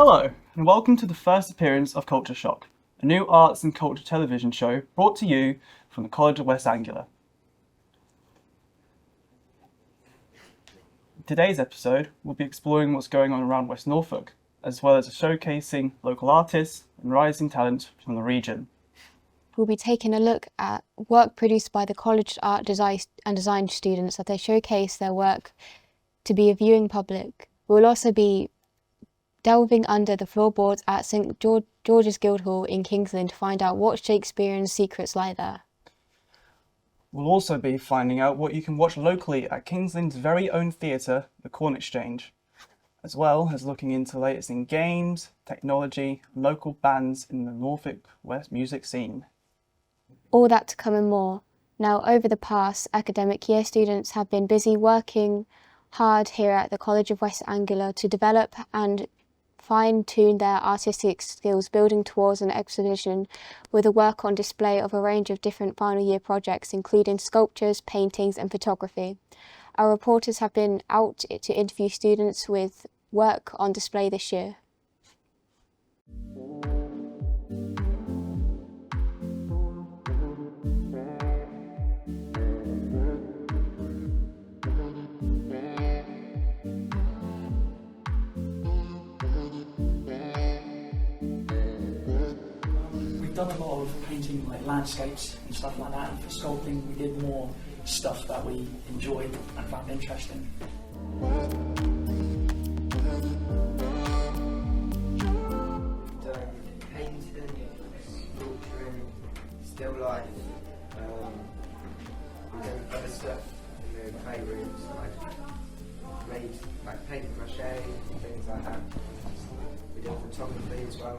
Hello, and welcome to the first appearance of Culture Shock, a new arts and culture television show brought to you from the College of West Anglia. In today's episode, we'll be exploring what's going on around West Norfolk, as well as showcasing local artists and rising talent from the region. We'll be taking a look at work produced by the College Art and Design students as they showcase their work to be a viewing public. We'll also be delving under the floorboards at St George's Guildhall in King's Lynn to find out what Shakespearean secrets lie there. We'll also be finding out what you can watch locally at King's Lynn's very own theatre, the Corn Exchange, as well as looking into the latest in games, technology, and local bands in the Norfolk West music scene. All that to come and more. Now, over the past academic year, students have been busy working hard here at the College of West Anglia to develop and fine-tune their artistic skills, building towards an exhibition with a work on display of a range of different final year projects, including sculptures, paintings and photography. Our reporters have been out to interview students with work on display this year. We've done a lot of painting like landscapes and stuff like that, and for sculpting we did more stuff that we enjoyed and found interesting. Done painting, sculpturing, still life, we've done other stuff in the playrooms, like made like paper mache and things like that. We did photography as well,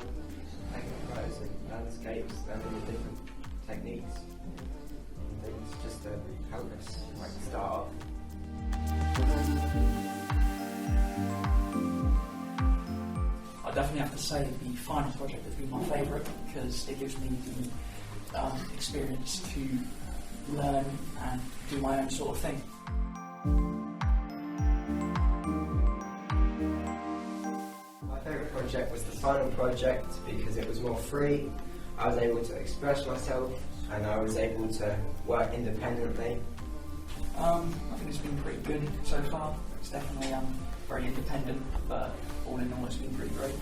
taking photos of landscapes, learning the different techniques and things just to help us like start off. I definitely have to say the final project has been my favourite because it gives me the experience to learn and do my own sort of thing. My favourite project was the final project because it was more free. I was able to express myself and I was able to work independently. I think it's been pretty good so far. It's definitely very independent, but all in all it's been pretty great.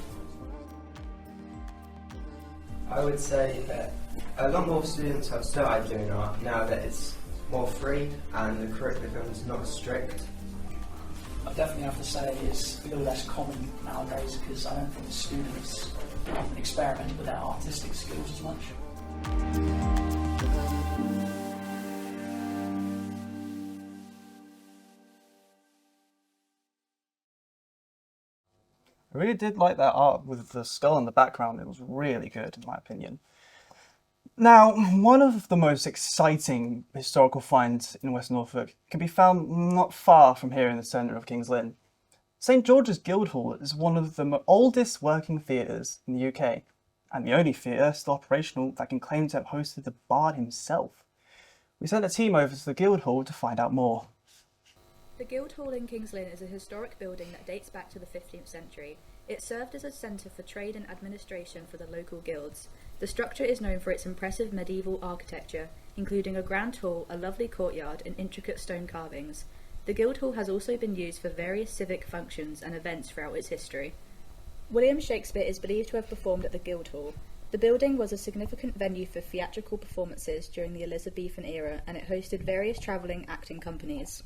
I would say that a lot more students have started doing art now that it's more free and the curriculum's not strict. I definitely have to say it's a little less common nowadays because I don't think the students experiment with their artistic skills as much. I really did like that art with the skull in the background. It was really good, in my opinion. Now, one of the most exciting historical finds in West Norfolk can be found not far from here in the centre of King's Lynn. St George's Guildhall is one of the oldest working theatres in the UK, and the only theatre still operational that can claim to have hosted the Bard himself. We sent a team over to the Guildhall to find out more. The Guildhall in King's Lynn is a historic building that dates back to the 15th century. It served as a centre for trade and administration for the local guilds. The structure is known for its impressive medieval architecture, including a grand hall, a lovely courtyard, and intricate stone carvings. The Guildhall has also been used for various civic functions and events throughout its history. William Shakespeare is believed to have performed at the Guildhall. The building was a significant venue for theatrical performances during the Elizabethan era, and it hosted various travelling acting companies.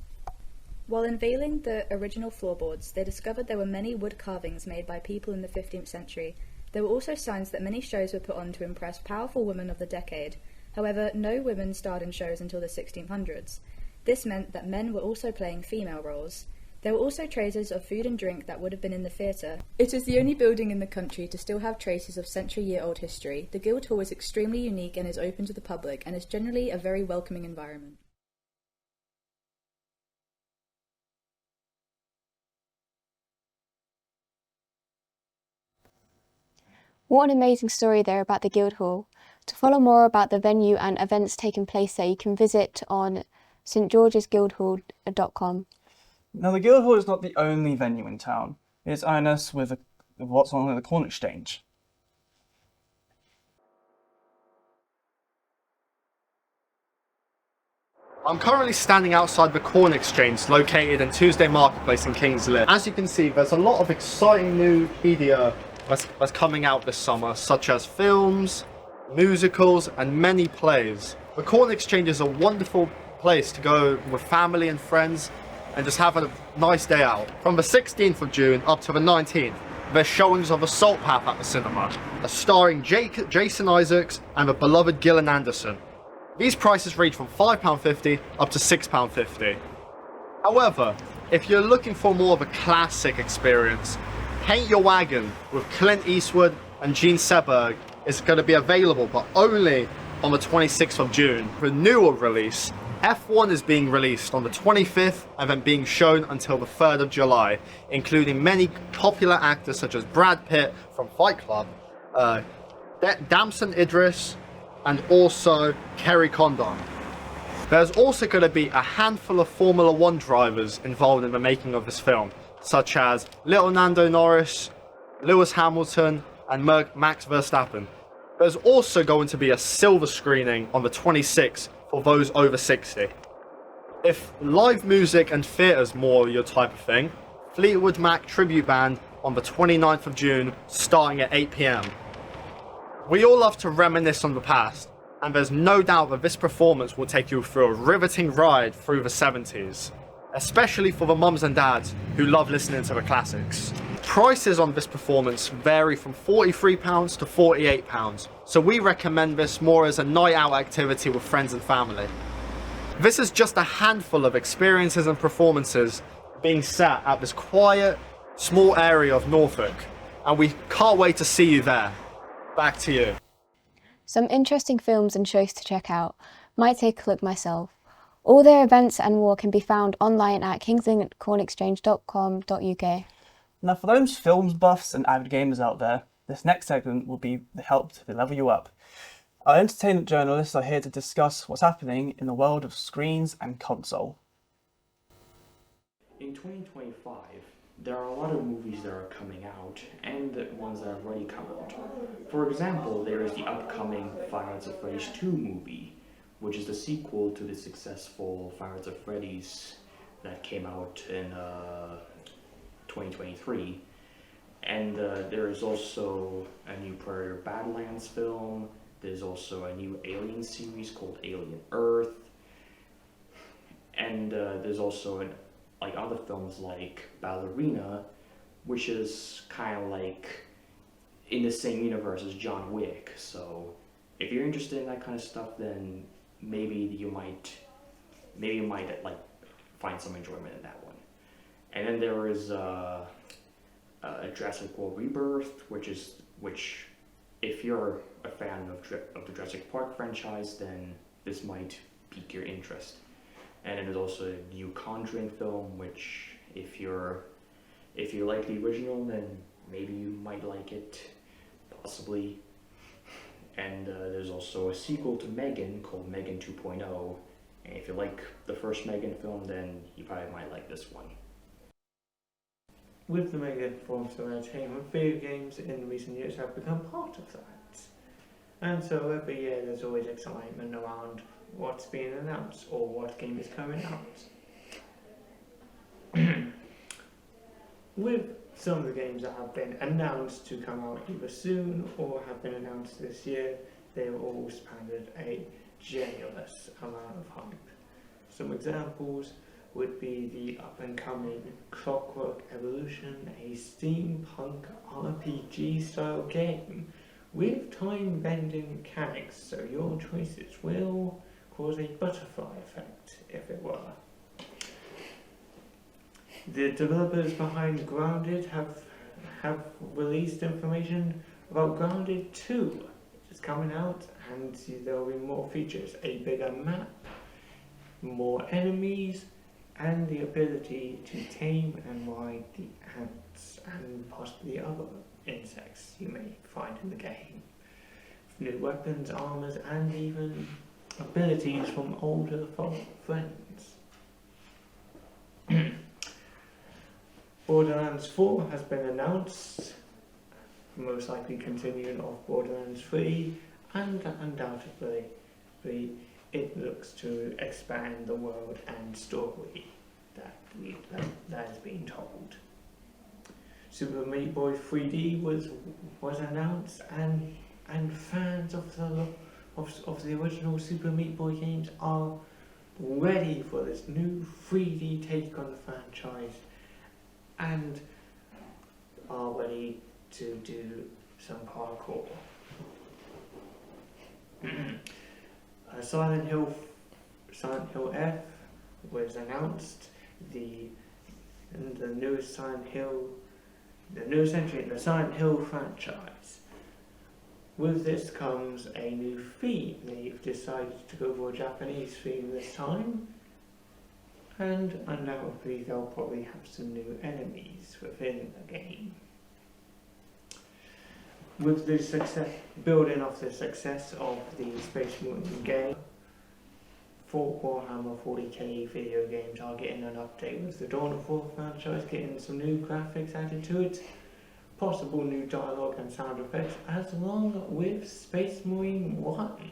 While unveiling the original floorboards, they discovered there were many wood carvings made by people in the 15th century. There were also signs that many shows were put on to impress powerful women of the decade. However, no women starred in shows until the 1600s. This meant that men were also playing female roles. There were also traces of food and drink that would have been in the theatre. It is the only building in the country to still have traces of century-year-old history. The Guildhall is extremely unique and is open to the public, and is generally a very welcoming environment. What an amazing story there about the Guildhall. To follow more about the venue and events taking place there, you can visit on stgeorgesguildhall.com. Now, the Guildhall is not the only venue in town. It is honest with with what's on at the Corn Exchange. I'm currently standing outside the Corn Exchange located in Tuesday Marketplace in Kings Lynn. As you can see, there's a lot of exciting new media that's coming out this summer, such as films, musicals and many plays. The Corn Exchange is a wonderful place to go with family and friends and just have a nice day out. From the 16th of June up to the 19th, there's showings of Assault Path at the cinema, starring Jason Isaacs and the beloved Gillian Anderson. These prices range from £5.50 up to £6.50. However, if you're looking for more of a classic experience, Paint Your Wagon with Clint Eastwood and Gene Seberg is going to be available, but only on the 26th of June. For a newer release, F1 is being released on the 25th and then being shown until the 3rd of July, including many popular actors such as Brad Pitt from Fight Club, Damson Idris, and also Kerry Condon. There's also going to be a handful of Formula 1 drivers involved in the making of this film, such as Little Nando Norris, Lewis Hamilton, and Max Verstappen. There's also going to be a silver screening on the 26th for those over 60. If live music and theatre's more your type of thing, Fleetwood Mac Tribute Band on the 29th of June, starting at 8 PM. We all love to reminisce on the past, and there's no doubt that this performance will take you through a riveting ride through the 70s, especially for the mums and dads who love listening to the classics. Prices on this performance vary from £43 to £48, so we recommend this more as a night out activity with friends and family. This is just a handful of experiences and performances being sat at this quiet, small area of Norfolk, and we can't wait to see you there. Back to you. Some interesting films and shows to check out. Might take a look myself. All their events and more can be found online at kingslandcornexchange.com.uk. Now for those films buffs and avid gamers out there, this next segment will be the help to level you up. Our entertainment journalists are here to discuss what's happening in the world of screens and console. In 2025, there are a lot of movies that are coming out, and ones that have already come out. For example, there is the upcoming Five Nights at Freddy's 2 movie, which is the sequel to the successful Five Nights at Freddy's that came out in 2023. And there is also a new Predator Badlands film. There's also a new Alien series called Alien Earth. And there's also other films like Ballerina, which is kind of like in the same universe as John Wick. So if you're interested in that kind of stuff, then maybe you might find some enjoyment in that one. And then there is a Jurassic World Rebirth, which if you're a fan of the Jurassic Park franchise, then this might pique your interest. And then there's also a new Conjuring film, which if you like the original, then maybe you might like it, possibly. And there's also a sequel to Megan called Megan 2.0. And if you like the first Megan film, then you probably might like this one. With the mega forms of entertainment, video games in recent years have become part of that. And so every year there's always excitement around what's being announced or what game is coming out. With some of the games that have been announced to come out either soon or have been announced this year, they've all spanned a generous amount of hype. Some examples would be the up-and-coming Clockwork Evolution, a steampunk RPG style game with time-bending mechanics, so your choices will cause a butterfly effect, if it were. The developers behind Grounded have released information about Grounded 2, which is coming out, and there will be more features, a bigger map, more enemies, and the ability to tame and ride the ants and possibly other insects you may find in the game. New weapons, armors, and even abilities from older friends. Borderlands 4 has been announced most likely continuing of Borderlands 3, and undoubtedly it looks to expand the world and story that has been told. Super Meat Boy 3D was announced, and fans of the original Super Meat Boy games are ready for this new 3D take on the franchise and are ready to do some parkour. Silent Hill F was announced. The newest entry in the Silent Hill franchise. With this comes a new theme. They've decided to go for a Japanese theme this time, and undoubtedly they'll probably have some new enemies within the game. With the building off the success of the Space Marine game, 4 Warhammer 40k video games are getting an update with the Dawn of War franchise, getting some new graphics added to it, possible new dialogue and sound effects, as long with Space Marine 1.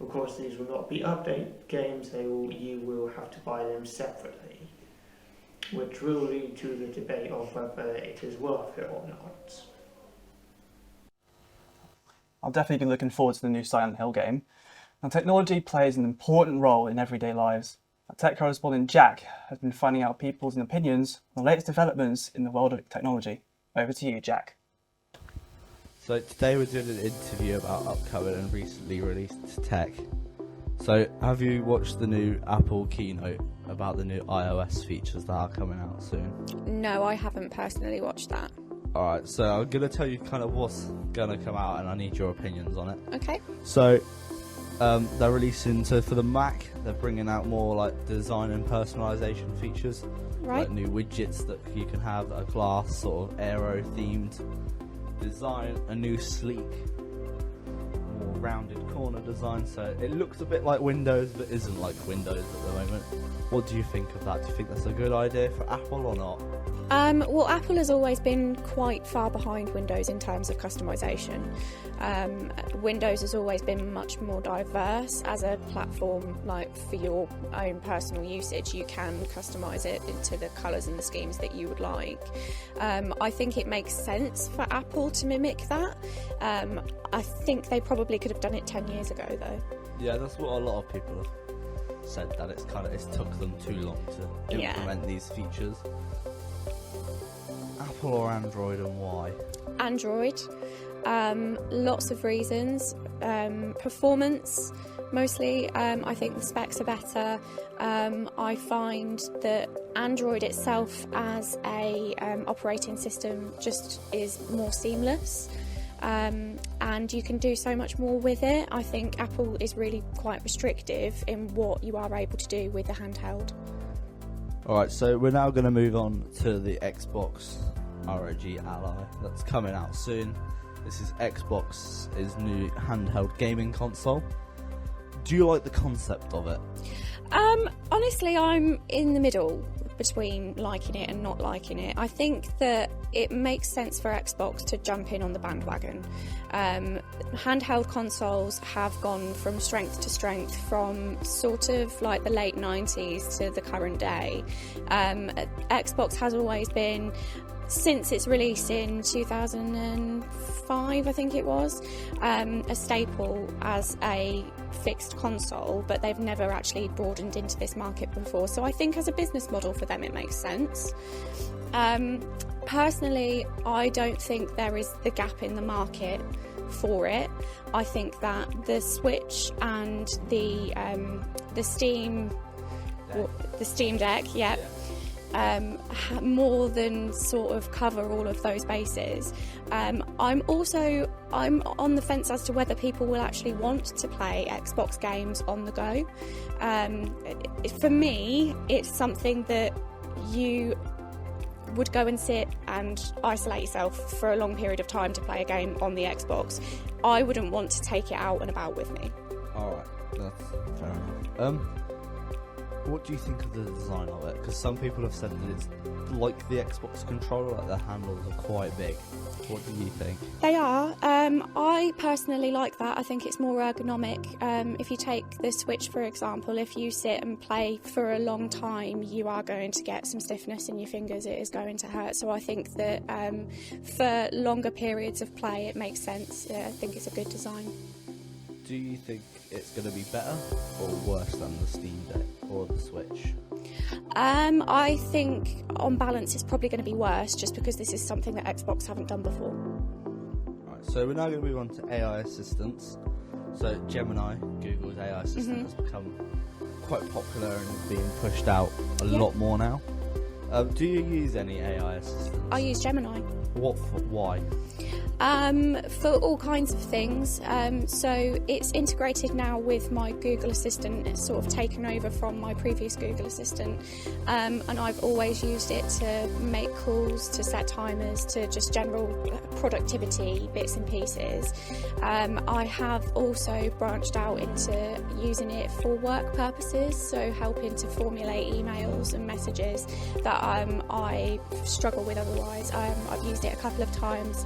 Of course, these will not be update games, you will have to buy them separately, which will lead to the debate of whether it is worth it or not. I'll definitely be looking forward to the new Silent Hill game. Now, technology plays an important role in everyday lives. Our tech correspondent Jack has been finding out people's opinions on the latest developments in the world of technology. Over to you, Jack. So today we're doing an interview about upcoming and recently released tech. So have you watched the new Apple keynote about the new iOS features that are coming out soon? No, I haven't personally watched that. Alright, so I'm going to tell you kind of what's going to come out and I need your opinions on it. Okay. So they're releasing, so for the Mac, they're bringing out more like design and personalization features. Right. Like new widgets that you can have that are glass, sort of aero themed design, a new sleek, more rounded corner design, so it looks a bit like Windows but isn't like Windows at the moment. What do you think of that? Do you think that's a good idea for Apple or not? Well, Apple has always been quite far behind Windows in terms of customisation. Windows has always been much more diverse as a platform. Like for your own personal usage, you can customise it into the colours and the schemes that you would like. I think it makes sense for Apple to mimic that. I think they probably could have done it 10 years ago though. Yeah, that's what a lot of people have said, that it's took them too long to implement these features. Apple or Android, and why? Android. Lots of reasons. Performance, mostly. I think the specs are better. I find that Android itself as a operating system just is more seamless. And you can do so much more with it. I think Apple is really quite restrictive in what you are able to do with the handheld. Alright, so we're now going to move on to the Xbox ROG Ally that's coming out soon. This is Xbox's new handheld gaming console. Do you like the concept of it? Honestly, I'm in the middle between liking it and not liking it. I think that it makes sense for Xbox to jump in on the bandwagon. Handheld consoles have gone from strength to strength from sort of like the late 90s to the current day. Xbox has always been, since its release in 2005, I think it was, a staple as a fixed console, but they've never actually broadened into this market before. So I think as a business model for them it makes sense. Personally, I don't think there is the gap in the market for it. I think that the Switch and the Steam Deck, more than sort of cover all of those bases. I'm on the fence as to whether people will actually want to play Xbox games on the go. For me, it's something that you would go and sit and isolate yourself for a long period of time to play a game on the Xbox. I wouldn't want to take it out and about with me. Alright, that's fair enough. What do you think of the design of it? Because some people have said that it's like the Xbox controller, like the handles are quite big. What do you think? They are. I personally like that. I think it's more ergonomic. If you take the Switch, for example, if you sit and play for a long time, you are going to get some stiffness in your fingers. It is going to hurt. So I think that for longer periods of play, it makes sense. I think it's a good design. Do you think it's going to be better or worse than the Steam Deck or the Switch? I think on balance it's probably going to be worse just because this is something that Xbox haven't done before. Right, so we're now going to move on to AI assistants. So Gemini, Google's AI assistant, has become quite popular and is being pushed out a lot more now. Do you use any AI assistants? I use Gemini. Why? For all kinds of things. So it's integrated now with my Google Assistant. It's sort of taken over from my previous Google Assistant. And I've always used it to make calls, to set timers, to just general productivity bits and pieces. I have also branched out into using it for work purposes, so helping to formulate emails and messages that I struggle with otherwise. I've used it a couple of times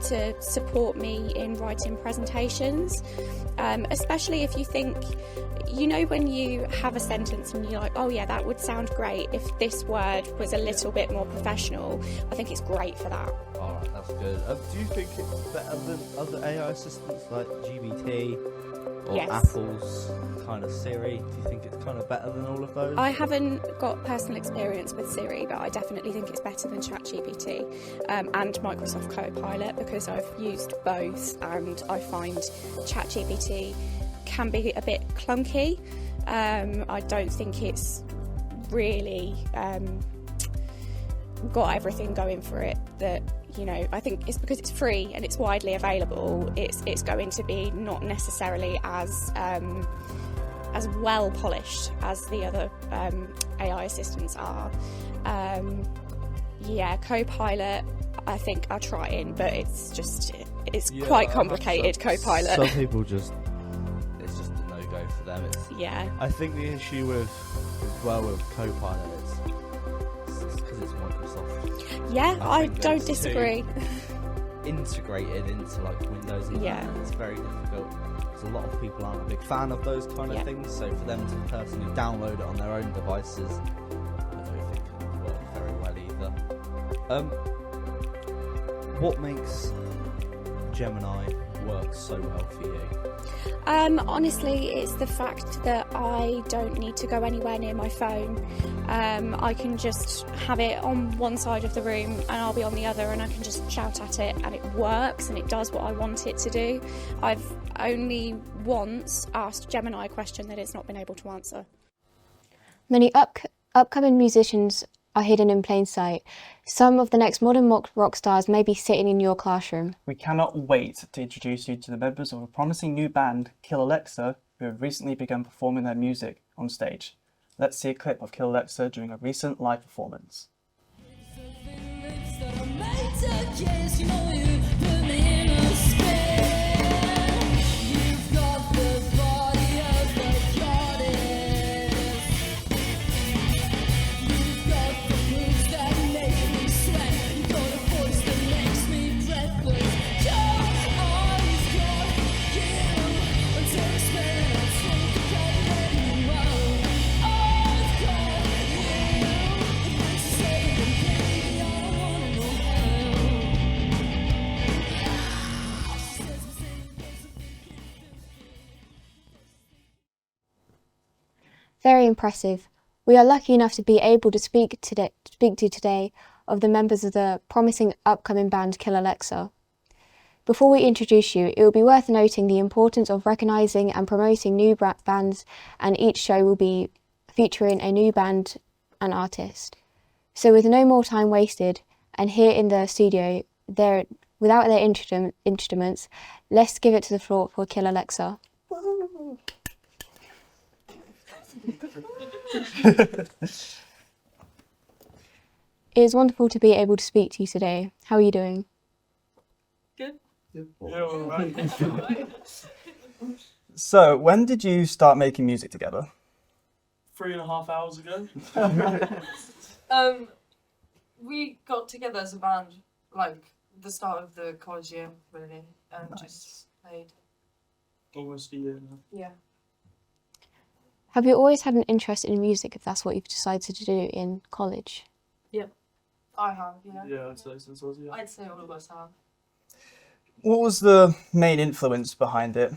to support me in writing presentations, especially if you think, you know, when you have a sentence and you're like, oh yeah, that would sound great if this word was a little bit more professional. I think it's great for that. Alright, that's good. Do you think it's better than other AI assistants like GBT or Yes. Apple's kind of Siri? Do you think it's kind of better than all of those? I haven't got personal experience with Siri, but I definitely think it's better than ChatGPT and Microsoft Copilot, because I've used both and I find ChatGPT can be a bit clunky. I don't think it's really got everything going for it that, you know, I think it's because it's free and it's widely available, it's going to be not necessarily as well polished as the other AI assistants are. Copilot, I think I'll try in, but it's quite complicated. Copilot. Some people it's just a no-go for them. Yeah. I think the issue with Copilot is because it's Microsoft. Yeah, I think don't it's disagree. Integrated into like Windows and that, and it's very difficult because a lot of people aren't a big fan of those kind of things, so for them to personally download it on their own devices, I don't think it would work very well either. What makes Gemini work so well for you? Honestly, it's the fact that I don't need to go anywhere near my phone. I can just have it on one side of the room and I'll be on the other, and I can just shout at it and it works and it does what I want it to do. I've only once asked Gemini a question that it's not been able to answer. Many upcoming musicians are hidden in plain sight. Some of the next modern rock stars may be sitting in your classroom. We cannot wait to introduce you to the members of a promising new band, Kill Alexa, who have recently begun performing their music on stage. Let's see a clip of Kill Alexa during a recent live performance. Very impressive. We are lucky enough to be able to speak to today of the members of the promising upcoming band Kill Alexa. Before we introduce you, it will be worth noting the importance of recognising and promoting new bands, and each show will be featuring a new band and artist. So with no more time wasted, and here in the studio, without their instruments, let's give it to the floor for Kill Alexa. It is wonderful to be able to speak to you today. How are you doing? Good. So, when did you start making music together? 3.5 hours ago. We got together as a band like the start of the college year, really, and just played. Almost a year now. Yeah. Have you always had an interest in music if that's what you've decided to do in college? I have, yeah. Yeah, I'd say since I was young. I'd say all of us have. What was the main influence behind it?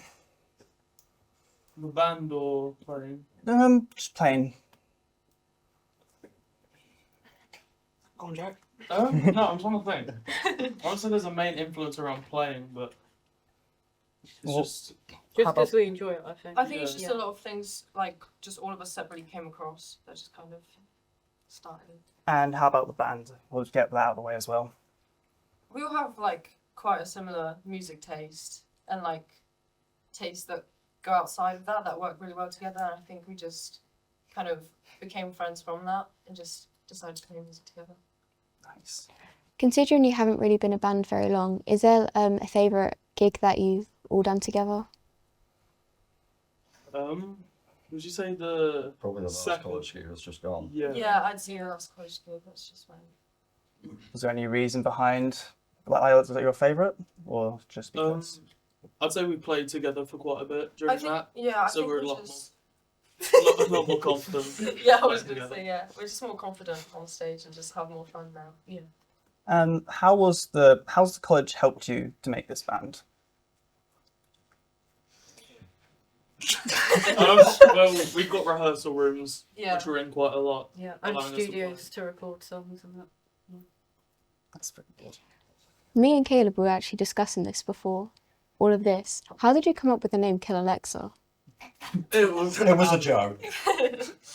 The band or playing? Just playing. Go on, Jack. No, I'm trying to think. Honestly, there's a main influence around playing, but it's Well, just Because we enjoy it, I think. I think it's Yeah. just a lot of things, like, just all of us separately came across that just kind of started. And how about the band? We'll get that out of the way as well. We all have, like, quite a similar music taste and, like, tastes that go outside of that work really well together. And I think we just kind of became friends from that and just decided to play music together. Nice. Considering you haven't really been a band very long, is there a favourite gig that you've all done together? would you say the Probably the last second? college year has just gone. Yeah. Yeah, I'd say that's college good. That's just fine. Was there any reason behind was that your favourite, or just because? I'd say we played together for quite a bit during I think, that, yeah, I so think we're a we lot more, a lot more confident. Yeah, I was playing gonna together. say, yeah. We're just more confident on stage and just have more fun now. Yeah. How's the college helped you to make this band? Well, we've got rehearsal rooms, Yeah. which we're in quite a lot. Yeah, and allowing us to studios to record songs and that. That's pretty good. Me and Caleb were actually discussing this before, all of this. How did you come up with the name Kill Alexa? It was a joke,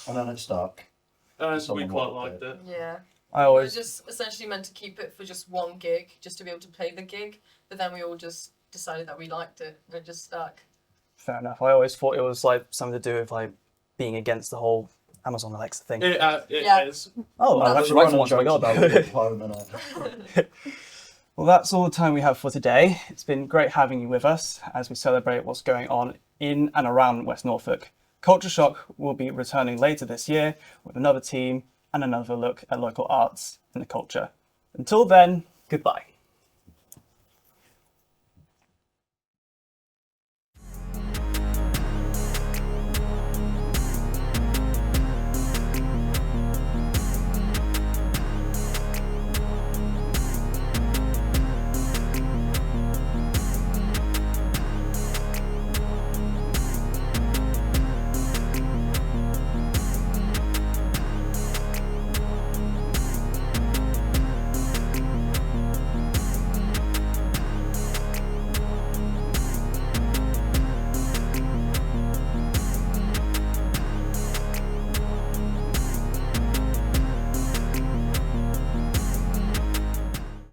and then it stuck. and we Someone quite liked liked it. Yeah. I We were always just essentially meant to keep it for just one gig, just to be able to play the gig. But then we all just decided that we liked it, and it just stuck. fair enough. I always thought it was like something to do with like being against the whole Amazon Alexa thing. It Yeah. is. Oh, no, There's that's a right run for of once. Oh my jokes god. about it at home, innit? Well, that's all the time we have for today. It's been great having you with us as we celebrate what's going on in and around West Norfolk. Culture Shock will be returning later this year with another team and another look at local arts and the culture. Until then, goodbye.